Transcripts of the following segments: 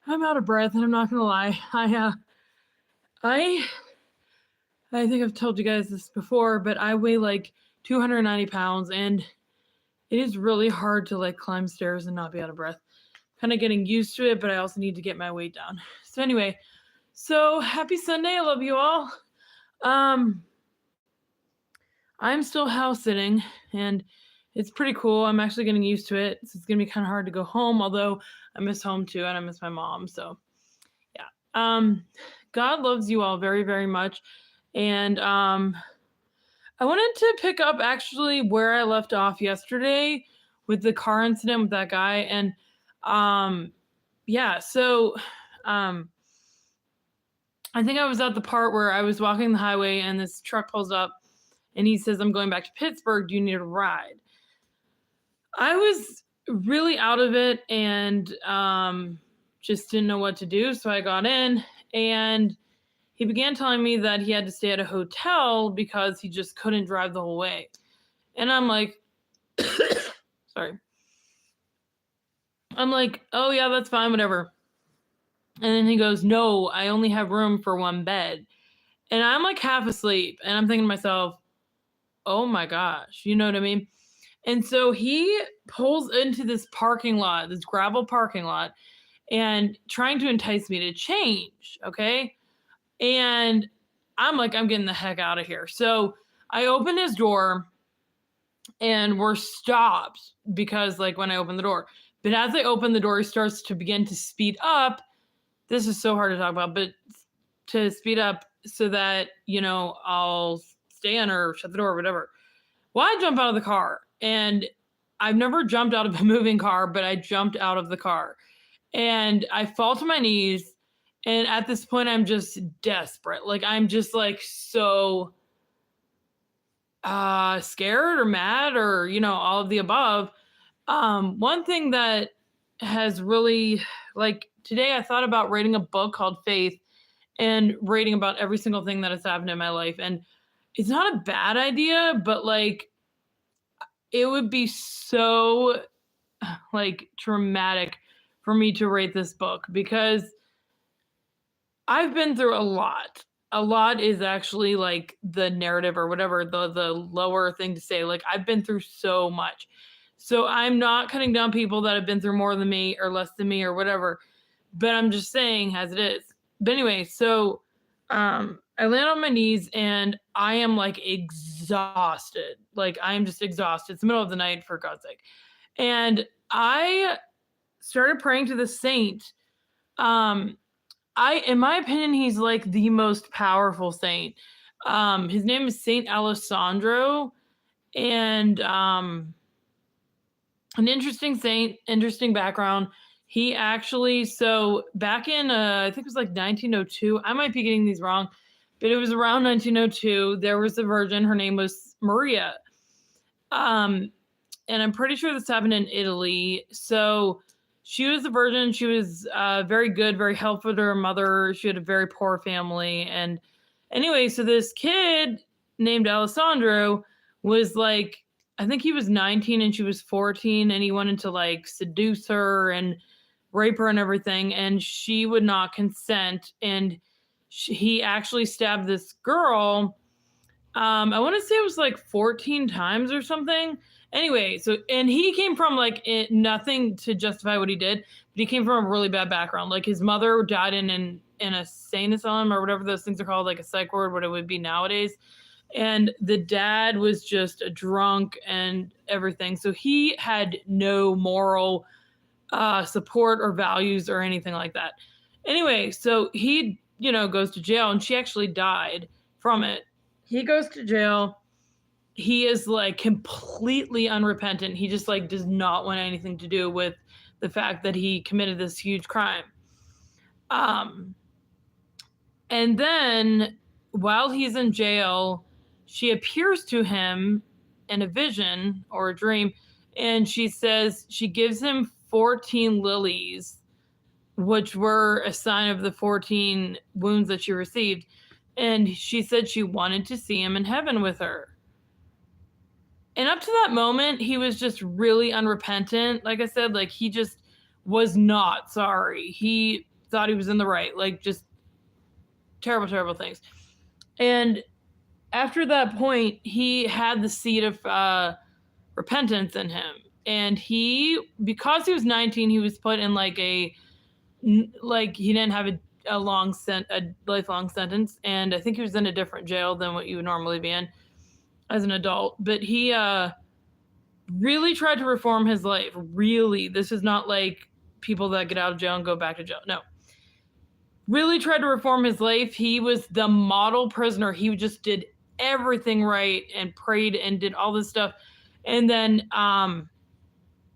I'm out of breath, and I'm not gonna lie. I I think I've told you guys this before, but I weigh like 290 pounds, and it is really hard to like climb stairs and not be out of breath. Kind of getting used to it, but I also need to get my weight down. So anyway, so happy Sunday. I love you all. Um, I'm still house sitting, and it's pretty cool. I'm actually getting used to it. So it's gonna be kind of hard to go home, although I miss home too, and I miss my mom. So yeah. God loves you all very, very much. And I wanted to pick up actually where I left off yesterday with the car incident with that guy. And um yeah, so um I think I was at the part where I was walking the highway and this truck pulls up and he says, "I'm going back to Pittsburgh. Do you need a ride?" I was really out of it and just didn't know what to do. So I got in and he began telling me that he had to stay at a hotel because he just couldn't drive the whole way. And I'm like, sorry. I'm like, oh, yeah, that's fine, whatever. And then he goes, no, I only have room for one bed. And I'm like half asleep. And I'm thinking to myself, oh my gosh, you know what I mean? And so he pulls into this parking lot, this gravel parking lot, and trying to entice me to change. Okay. And I'm like, I'm getting the heck out of here. So I open his door and we're stopped because, like, when I open the door, but as I open the door, he starts to begin to speed up. This is so hard to talk about, but to speed up so that, I'll stay in or shut the door or whatever. Well, I jump out of the car and I've never jumped out of a moving car, but I jumped out of the car and I fall to my knees. And at this point, I'm just desperate. Like, I'm just like so scared or mad or, all of the above. One thing that has really, like, today I thought about writing a book called Faith and writing about every single thing that has happened in my life. And it's not a bad idea, but like, it would be so like traumatic for me to write this book because I've been through a lot. A lot is actually like the narrative or whatever, the lower thing to say. Like, I've been through so much. So I'm not cutting down people that have been through more than me or less than me or whatever. But I'm just saying as it is. But anyway, so I land on my knees and I am like exhausted. Like, I am just exhausted. It's the middle of the night, for God's sake. And I started praying to the saint. In my opinion, he's like the most powerful saint. His name is Saint Alessandro, and an interesting saint, interesting background. He actually, so back in, I think it was like 1902, I might be getting these wrong, but it was around 1902, there was a virgin, her name was Maria. And I'm pretty sure this happened in Italy. So she was a virgin. She was very good, very helpful to her mother. She had a very poor family. And anyway, so this kid named Alessandro was like, I think he was 19 and she was 14, and he wanted to like seduce her and rape her and everything. And she would not consent. And he actually stabbed this girl. I want to say it was like 14 times or something. Anyway, so, and he came from like nothing to justify what he did, but he came from a really bad background. Like, his mother died in a insane asylum or whatever those things are called, like a psych ward, what it would be nowadays. And the dad was just a drunk and everything. So he had no moral support or values or anything like that. Anyway, so he, goes to jail, and she actually died from it. He goes to jail. He is like completely unrepentant. He just like does not want anything to do with the fact that he committed this huge crime. And then while he's in jail, she appears to him in a vision or a dream, and she says she gives him 14 lilies, which were a sign of the 14 wounds that she received. And she said she wanted to see him in heaven with her. And up to that moment, he was just really unrepentant. Like I said, like, he just was not sorry. He thought he was in the right, like just terrible, terrible things. And after that point, he had the seed of repentance in him. And because he was 19, he was put in like like he didn't have a lifelong sentence. And I think he was in a different jail than what you would normally be in as an adult. But he really tried to reform his life. Really. This is not like people that get out of jail and go back to jail. No. Really tried to reform his life. He was the model prisoner. He just did everything right and prayed and did all this stuff. And then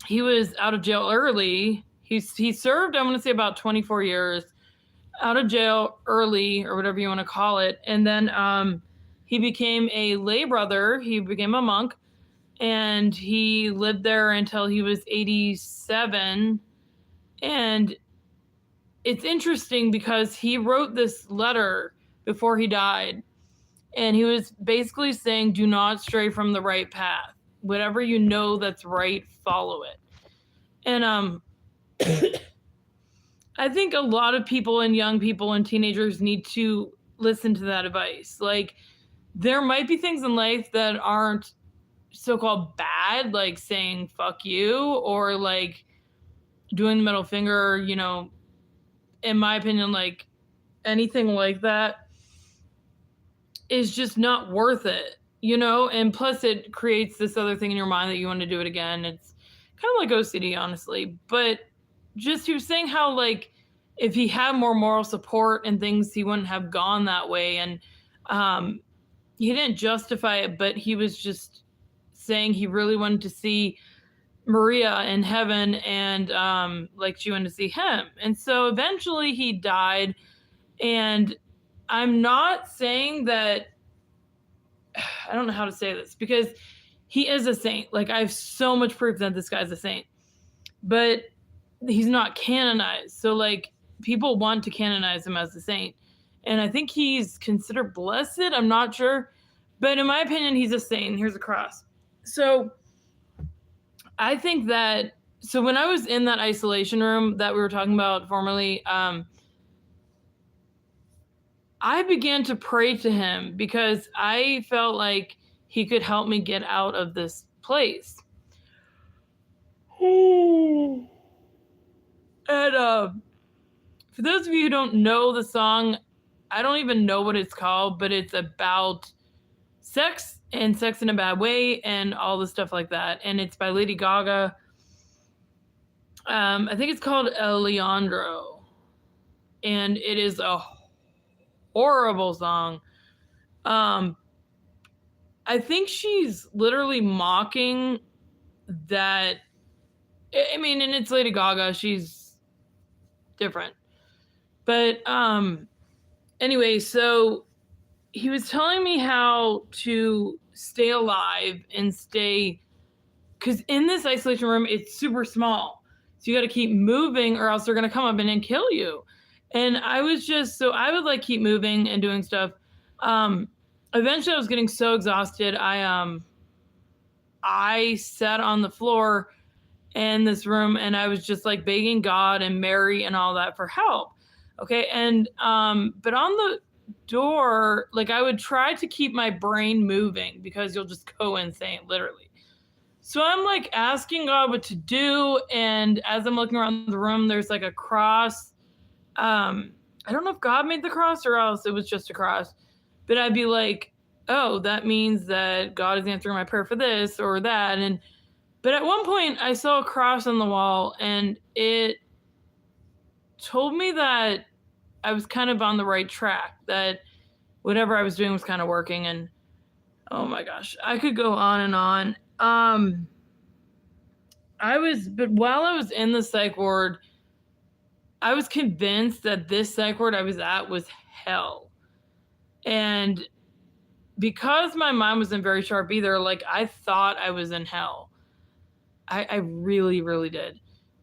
he was out of jail early. He served, I'm going to say, about 24 years out of jail early, or whatever you want to call it. And then he became a lay brother. He became a monk, and he lived there until he was 87. And it's interesting because he wrote this letter before he died, and he was basically saying, do not stray from the right path. Whatever you know that's right, follow it. And I think a lot of people and young people and teenagers need to listen to that advice. Like, there might be things in life that aren't so-called bad, like saying fuck you, or like doing the middle finger, you know, in my opinion, like anything like that is just not worth it, you know? And plus it creates this other thing in your mind that you want to do it again. It's kind of like OCD, honestly. But just he was saying how, like, if he had more moral support and things, he wouldn't have gone that way. And he didn't justify it, but he was just saying he really wanted to see Maria in heaven, and like she wanted to see him. And so eventually he died. And I'm not saying that, I don't know how to say this, because he is a saint. Like, I have so much proof that this guy's a saint, but he's not canonized. So like, people want to canonize him as a saint, and I think he's considered blessed. I'm not sure, but in my opinion, he's a saint. Here's a cross. So I think that, so when I was in that isolation room that we were talking about formerly, I began to pray to him because I felt like he could help me get out of this place. And for those of you who don't know the song, I don't even know what it's called, but it's about sex and sex in a bad way and all the stuff like that. And it's by Lady Gaga. I think it's called El Leandro. And it is a horrible song. I think she's literally mocking that. I mean, and it's Lady Gaga. She's different. But anyway, so he was telling me how to stay alive and stay, because in this isolation room, it's super small. So you got to keep moving or else they're going to come up and kill you. And I was just, so I would like keep moving and doing stuff. Eventually I was getting so exhausted. I sat on the floor in this room and I was just like begging God and Mary and all that for help. Okay. And, but on the door, like, I would try to keep my brain moving because you'll just go insane, literally. So I'm like asking God what to do. And as I'm looking around the room, there's like a cross. I don't know if God made the cross or else it was just a cross, but I'd be like, oh, that means that God is answering my prayer for this or that. But at one point I saw a cross on the wall and it told me that I was kind of on the right track, that whatever I was doing was kind of working. And oh my gosh, I could go on and on. But while I was in the psych ward, I was convinced that this psych ward I was at was hell. And because my mind wasn't very sharp either, like, I thought I was in hell. I really, really did.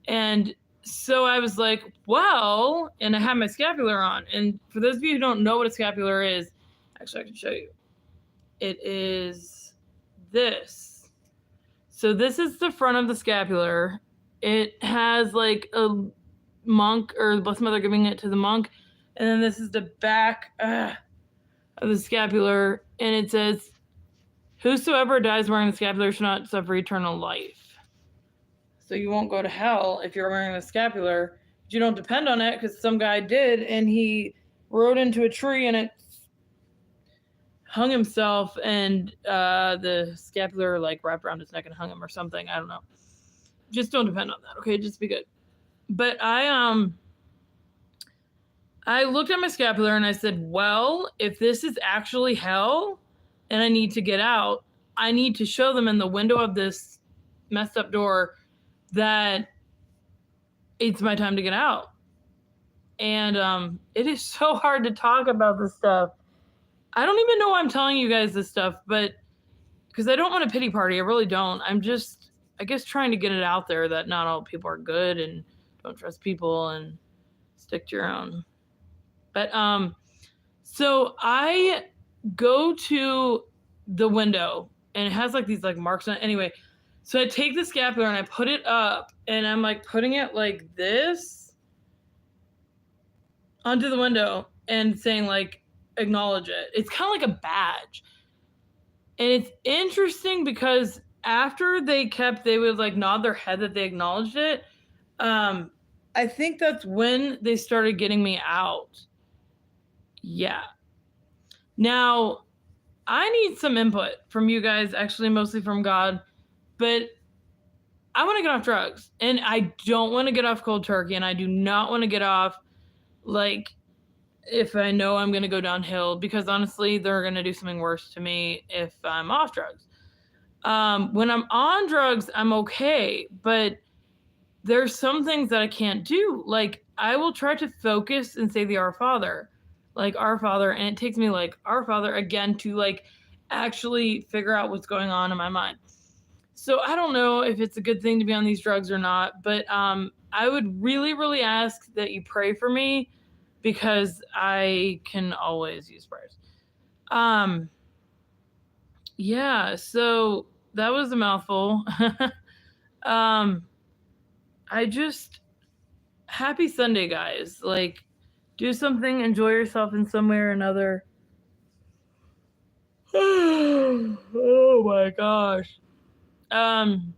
And so I was like, well, and I had my scapular on. And for those of you who don't know what a scapular is, actually, I can show you. It is this. So this is the front of the scapular. It has like a monk, or the Blessed Mother giving it to the monk. And then this is the back of the scapular, and it says, whosoever dies wearing the scapular shall not suffer eternal life. So you won't go to hell if you're wearing the scapular. But you don't depend on it, because some guy did, and he rode into a tree and it hung himself, and the scapular like wrapped around his neck and hung him or something. I don't know. Just don't depend on that, okay? Just be good. But I looked at my scapular and I said, well, if this is actually hell and I need to get out, I need to show them in the window of this messed up door that it's my time to get out. And it is so hard to talk about this stuff. I don't even know why I'm telling you guys this stuff, but because I don't want a pity party. I really don't. I'm just, I guess, trying to get it out there that not all people are good, and don't trust people, and stick to your own. But so I go to the window, and it has like these like marks on it. Anyway, so I take the scapular and I put it up, and I'm like putting it like this onto the window and saying like, acknowledge it. It's kind of like a badge. And it's interesting because after they would like nod their head that they acknowledged it. I think that's when they started getting me out. Yeah. Now, I need some input from you guys, actually mostly from God, but I want to get off drugs, and I don't want to get off cold turkey, and I do not want to get off like if I know I'm going to go downhill, because honestly, they're going to do something worse to me if I'm off drugs. When I'm on drugs, I'm okay, but there's some things that I can't do. Like, I will try to focus and say the Our Father, like Our Father, and it takes me like Our Father again to like actually figure out what's going on in my mind. So I don't know if it's a good thing to be on these drugs or not, but I would really, really ask that you pray for me, because I can always use prayers. Yeah, so that was a mouthful. I just, happy Sunday, guys. Like, do something, enjoy yourself in some way or another. Oh my gosh. One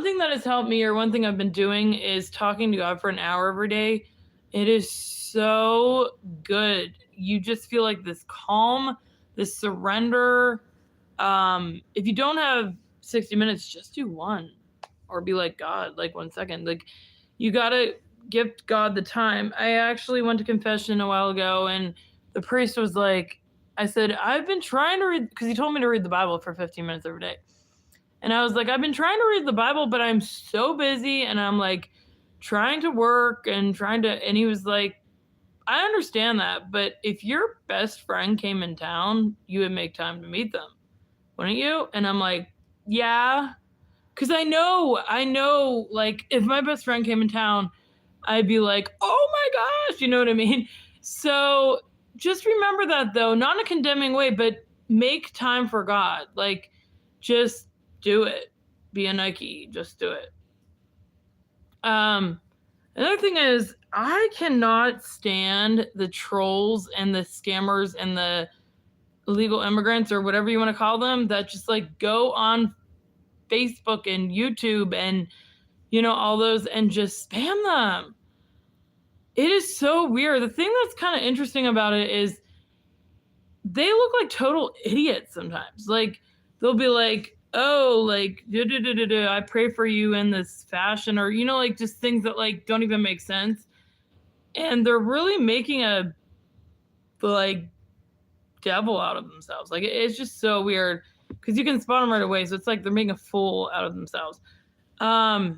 thing that has helped me, or one thing I've been doing, is talking to God for an hour every day. It is so good. You just feel like this calm, this surrender. If you don't have 60 minutes, just do one, or be like God, like 1 second. Like, you gotta give God the time. I actually went to confession a while ago, and the priest was like, I said, I've been trying to read, because he told me to read the Bible for 15 minutes every day. And I was like, I've been trying to read the Bible, but I'm so busy, and I'm like trying to work and and he was like, I understand that, but if your best friend came in town, you would make time to meet them, wouldn't you? And I'm like, yeah. Because I know, like, if my best friend came in town, I'd be like, oh my gosh, you know what I mean? So just remember that, though, not in a condemning way, but make time for God. Like, just do it. Be a Nike, just do it. Another thing is, I cannot stand the trolls and the scammers and the illegal immigrants, or whatever you want to call them, that just like go on Facebook and YouTube and, you know, all those, and just spam them. It is so weird. The thing that's kind of interesting about it is they look like total idiots sometimes. Like, they'll be like, oh, like, I pray for you in this fashion, or, you know, like just things that like don't even make sense. And they're really making a like devil out of themselves. Like, it's just so weird, because you can spot them right away. So it's like they're making a fool out of themselves. But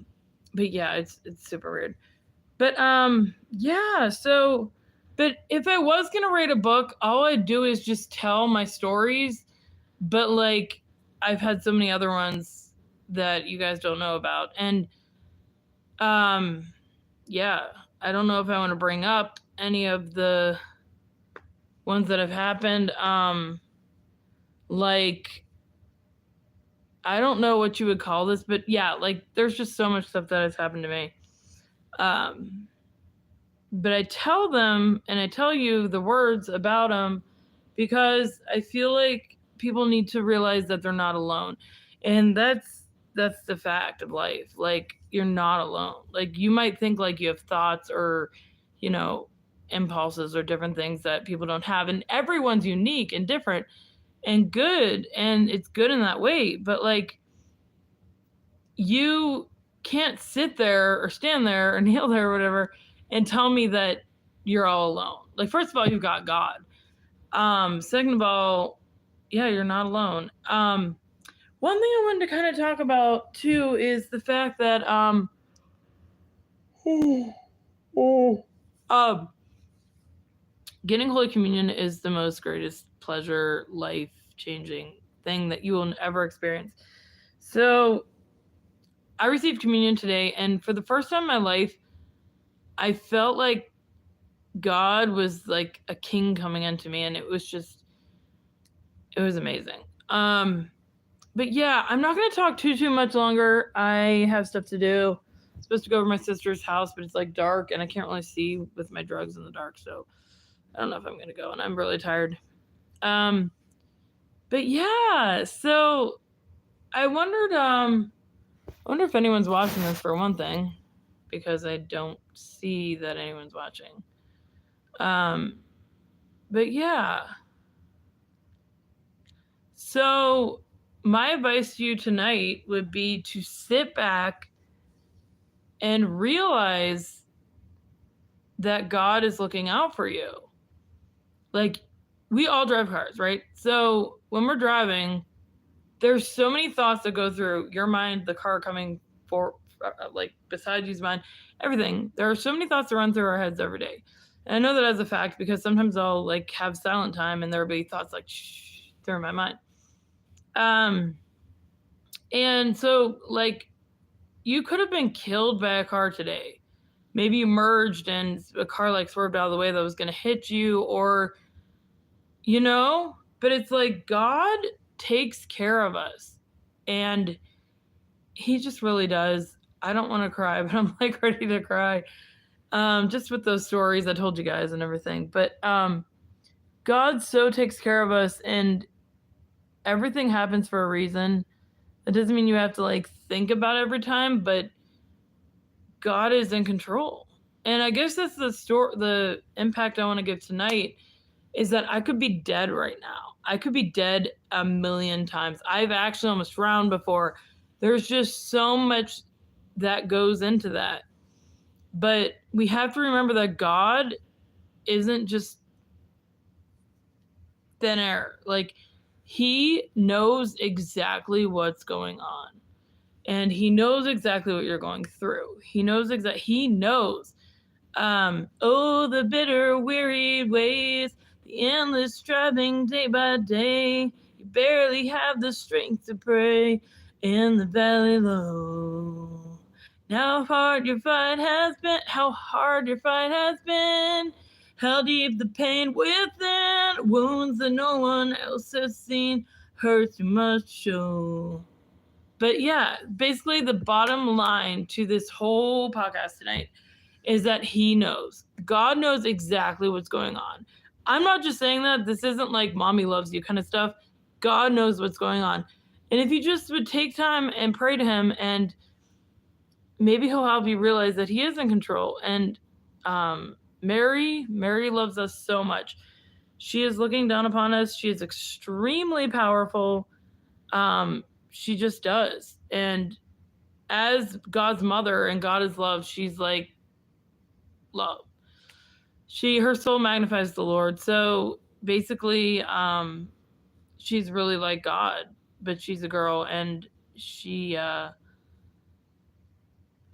yeah, it's super weird. But yeah, so, but if I was gonna write a book, all I'd do is just tell my stories. But like, I've had so many other ones that you guys don't know about. And yeah, I don't know if I want to bring up any of the ones that have happened. Like, I don't know what you would call this, but yeah, like, there's just so much stuff that has happened to me. But I tell them and I tell you the words about them because I feel like people need to realize that they're not alone. And that's the fact of life. Like, you're not alone. Like, you might think like you have thoughts or, you know, impulses or different things that people don't have, and everyone's unique and different and good, and it's good in that way, but like, you can't sit there or stand there or kneel there or whatever and tell me that you're all alone. Like, first of all, you've got God. Second of all, yeah, you're not alone. One thing I wanted to kind of talk about too is the fact that getting Holy Communion is the most greatest pleasure, life-changing thing that you will ever experience. So I received communion today, and for the first time in my life, I felt like God was like a king coming into me, and it was amazing. But yeah, I'm not going to talk too much longer. I have stuff to do. I'm supposed to go over to my sister's house, but it's like dark, and I can't really see with my drugs in the dark, so I don't know if I'm going to go, and I'm really tired. But yeah, so I wonder if anyone's watching this, for one thing, because I don't see that anyone's watching. But yeah. So my advice to you tonight would be to sit back and realize that God is looking out for you. Like, we all drive cars, right? So when we're driving, there's so many thoughts that go through your mind, the car coming for like beside you's mind, everything. There are so many thoughts that run through our heads every day. And I know that as a fact because sometimes I'll like have silent time and there'll be thoughts like through my mind. And so like, you could have been killed by a car today. Maybe you merged and a car like swerved out of the way that was going to hit you, or, you know, but it's like God takes care of us, and he just really does. I don't want to cry, but I'm like ready to cry. Just with those stories I told you guys and everything. But God so takes care of us, and everything happens for a reason. That doesn't mean you have to like think about it every time, but God is in control. And I guess that's the impact I want to give tonight is that I could be dead right now. I could be dead a million times. I've actually almost drowned before. There's just so much that goes into that. But we have to remember that God isn't just thin air. Like, he knows exactly what's going on. And he knows exactly what you're going through. He knows. Oh, the bitter, weary ways, the endless striving day by day. You barely have the strength to pray in the valley low. How hard your fight has been, how deep the pain within, wounds that no one else has seen, hurt too much show. But yeah, basically the bottom line to this whole podcast tonight is that he knows. God knows exactly what's going on. I'm not just saying that. This isn't like mommy loves you kind of stuff. God knows what's going on. And if you just would take time and pray to him, and maybe he'll help you realize that he is in control. And Mary loves us so much. She is looking down upon us. She is extremely powerful. She just does. And as God's mother and God is love, she's like love. Her soul magnifies the Lord. So basically, she's really like God, but she's a girl, and she, I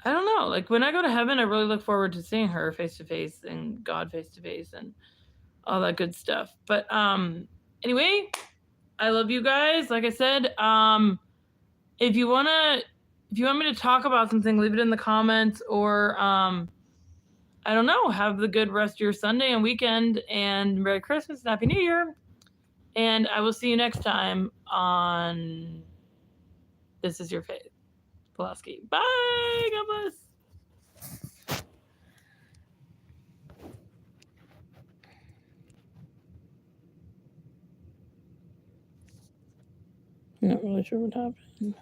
don't know, like when I go to heaven, I really look forward to seeing her face to face and God face to face and all that good stuff. But, anyway, I love you guys. Like I said, if you want me to talk about something, leave it in the comments, or, I don't know, have the good rest of your Sunday and weekend, and Merry Christmas and Happy New Year. And I will see you next time on This Is Your Faith. Pawlowski. Bye. God bless. I'm not really sure what happened.